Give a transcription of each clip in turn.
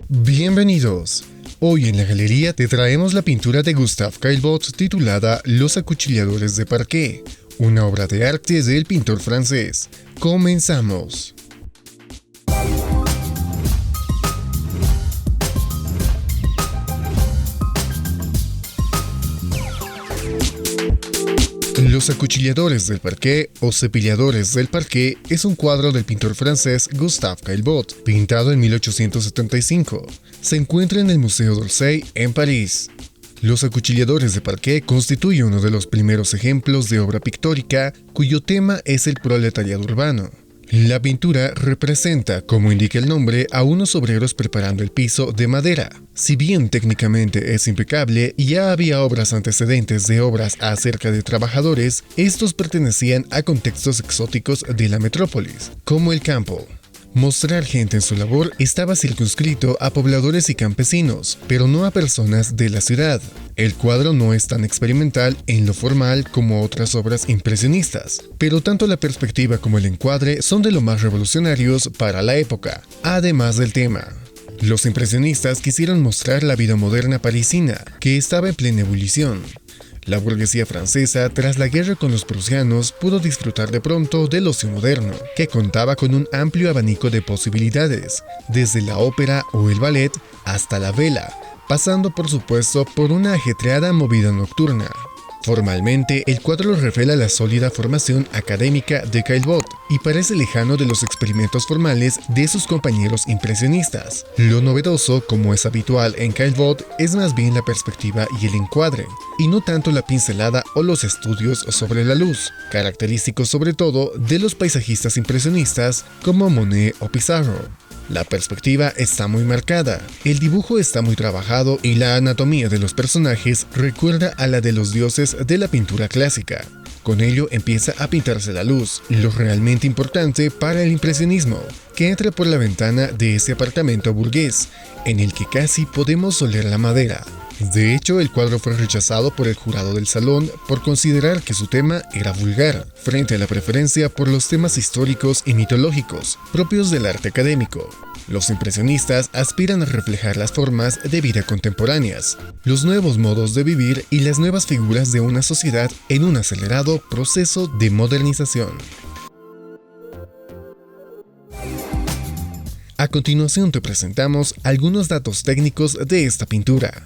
Bienvenidos. Hoy en la galería te traemos la pintura de Gustave Caillebotte titulada Los acuchilladores de Parquet, una obra de arte del pintor francés. Comenzamos. Los acuchilladores del parquet o cepilladores del parquet es un cuadro del pintor francés Gustave Caillebotte, pintado en 1875. Se encuentra en el Museo d'Orsay en París. Los acuchilladores de parquet constituyen uno de los primeros ejemplos de obra pictórica cuyo tema es el proletariado urbano. La pintura representa, como indica el nombre, a unos obreros preparando el piso de madera. Si bien técnicamente es impecable, ya había obras antecedentes de obras acerca de trabajadores, estos pertenecían a contextos exóticos de la metrópolis, como el campo. Mostrar gente en su labor estaba circunscrito a pobladores y campesinos, pero no a personas de la ciudad. El cuadro no es tan experimental en lo formal como otras obras impresionistas, pero tanto la perspectiva como el encuadre son de lo más revolucionarios para la época, además del tema. Los impresionistas quisieron mostrar la vida moderna parisina, que estaba en plena ebullición. La burguesía francesa, tras la guerra con los prusianos, pudo disfrutar de pronto del ocio moderno, que contaba con un amplio abanico de posibilidades, desde la ópera o el ballet hasta la vela, pasando por supuesto por una ajetreada movida nocturna. Formalmente, el cuadro revela la sólida formación académica de Caillebotte y parece lejano de los experimentos formales de sus compañeros impresionistas. Lo novedoso, como es habitual en Caillebotte, es más bien la perspectiva y el encuadre, y no tanto la pincelada o los estudios sobre la luz, característicos sobre todo de los paisajistas impresionistas como Monet o Pissarro. La perspectiva está muy marcada, el dibujo está muy trabajado y la anatomía de los personajes recuerda a la de los dioses de la pintura clásica. Con ello empieza a pintarse la luz, lo realmente importante para el impresionismo, que entra por la ventana de ese apartamento burgués, en el que casi podemos oler la madera. De hecho, el cuadro fue rechazado por el jurado del salón por considerar que su tema era vulgar, frente a la preferencia por los temas históricos y mitológicos, propios del arte académico. Los impresionistas aspiran a reflejar las formas de vida contemporáneas, los nuevos modos de vivir y las nuevas figuras de una sociedad en un acelerado proceso de modernización. A continuación te presentamos algunos datos técnicos de esta pintura.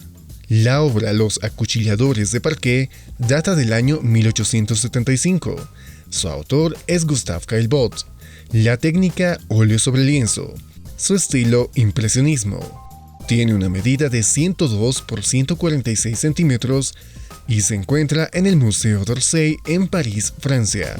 La obra Los acuchilladores de Parquet data del año 1875. Su autor es Gustave Caillebotte. La técnica óleo sobre lienzo. Su estilo impresionismo. Tiene una medida de 102 por 146 centímetros y se encuentra en el Museo d'Orsay en París, Francia.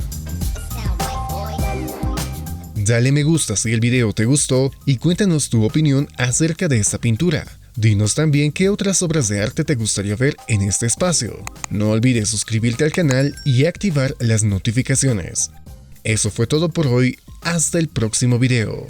Dale me gusta si el video te gustó y cuéntanos tu opinión acerca de esta pintura. Dinos también qué otras obras de arte te gustaría ver en este espacio. No olvides suscribirte al canal y activar las notificaciones. Eso fue todo por hoy, hasta el próximo video.